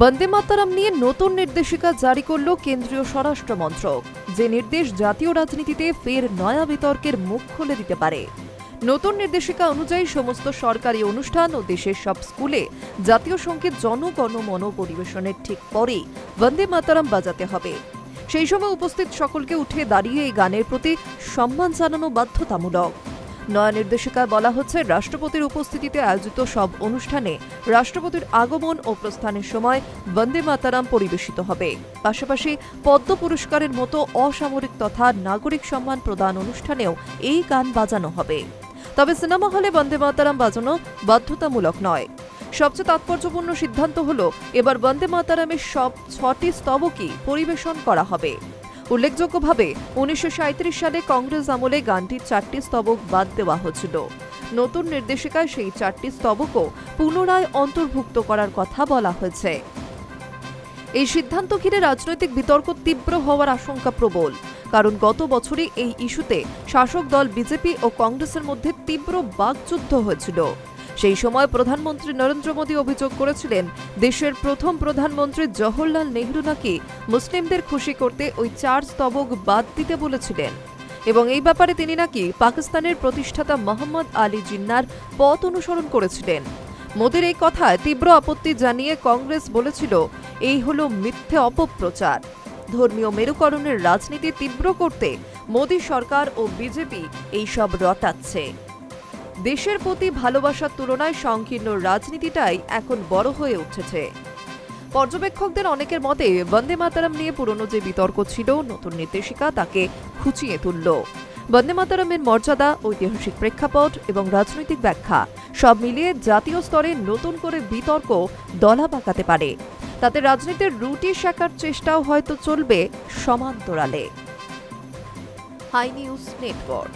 বন্দে মাতরম নিয়ে নতুন নির্দেশিকা জারি করল কেন্দ্রীয় স্বরাষ্ট্র মন্ত্রক, যে নির্দেশ জাতীয় রাজনীতিতে ফের নয়া বিতর্কের মুখ খুলে দিতে পারে। নতুন নির্দেশিকা অনুযায়ী সমস্ত সরকারি অনুষ্ঠান ও দেশের সব স্কুলে জাতীয় সঙ্গীত জনগণমন পরিবেশনের ঠিক পরেই বন্দে মাতরম বাজাতে হবে। সেই সময় উপস্থিত সকলকে উঠে দাঁড়িয়ে এই গানের প্রতি সম্মান জানানো বাধ্যতামূলক। নয়া নির্দেশিকায় বলা হচ্ছে, রাষ্ট্রপতির উপস্থিতিতে আয়োজিত সব অনুষ্ঠানে রাষ্ট্রপতির আগমন ও প্রস্থানের সময় বন্দে মাতরম পরিবেশিত হবে। পাশাপাশি পদ্ম পুরস্কারের মতো অসামরিক তথা নাগরিক সম্মান প্রদান অনুষ্ঠানেও এই গান বাজানো হবে। তবে সিনেমা হলে বন্দে মাতরম বাজানো বাধ্যতামূলক নয়। সবচেয়ে তাৎপর্যপূর্ণ সিদ্ধান্ত হল, এবার বন্দে মাতরমের সব 6টি স্তবকই পরিবেশন করা হবে। উল্লেখযোগ্যভাবে 1937 সালে কংগ্রেস আমলে গানটির 4টি স্তবক বাদ দেওয়া হয়েছিল। নতুন নির্দেশিকায় সেই 4টি স্তবকও পুনরায় অন্তর্ভুক্ত করার কথা বলা হয়েছে। এই সিদ্ধান্ত ঘিরে রাজনৈতিক বিতর্ক তীব্র হওয়ার আশঙ্কা প্রবল, কারণ গত বছরই এই ইস্যুতে শাসক দল বিজেপি ও কংগ্রেসের মধ্যে তীব্র বাকযুদ্ধ হয়েছিল। সেই সময় প্রধানমন্ত্রী নরেন্দ্র মোদী অভিযোগ করেছিলেন, দেশের প্রথম প্রধানমন্ত্রী জওহরলাল নেহরু নাকি মুসলিমদের খুশি করতে ওই 4 স্তবক বাদ দিতে বলেছিলেন এবং এই ব্যাপারে তিনি নাকি পাকিস্তানের প্রতিষ্ঠাতা মোহাম্মদ আলী জিন্নার পথ অনুসরণ করেছিলেন। মোদীর এই কথায় তীব্র আপত্তি জানিয়ে কংগ্রেস বলেছিল, এই হল মিথ্যে অপপ্রচার। ধর্মীয় মেরুকরণের রাজনীতি তীব্র করতে মোদী সরকার ও বিজেপি এইসব রটাচ্ছে। দেশের প্রতি ভালোবাসার তুলনায় সংকীর্ণ রাজনীতিটাই এখন বড় হয়ে উঠেছে। পর্যবেক্ষকদের অনেকের মতে, বন্দে মাতরম নিয়ে পুরনো যে বিতর্ক ছিল, নতুন নির্দেশিকা তাকে খুঁচিয়ে তুলল। বন্দে মাতরমের মর্যাদা, ঐতিহাসিক প্রেক্ষাপট এবং রাজনৈতিক ব্যাখ্যা সব মিলিয়ে জাতীয় স্তরে নতুন করে বিতর্ক দলা পাকাতে পারে। তাতে রাজনীতির রুটি শেখার চেষ্টাও হয়তো চলবে সমান্তরালে। Hi news network.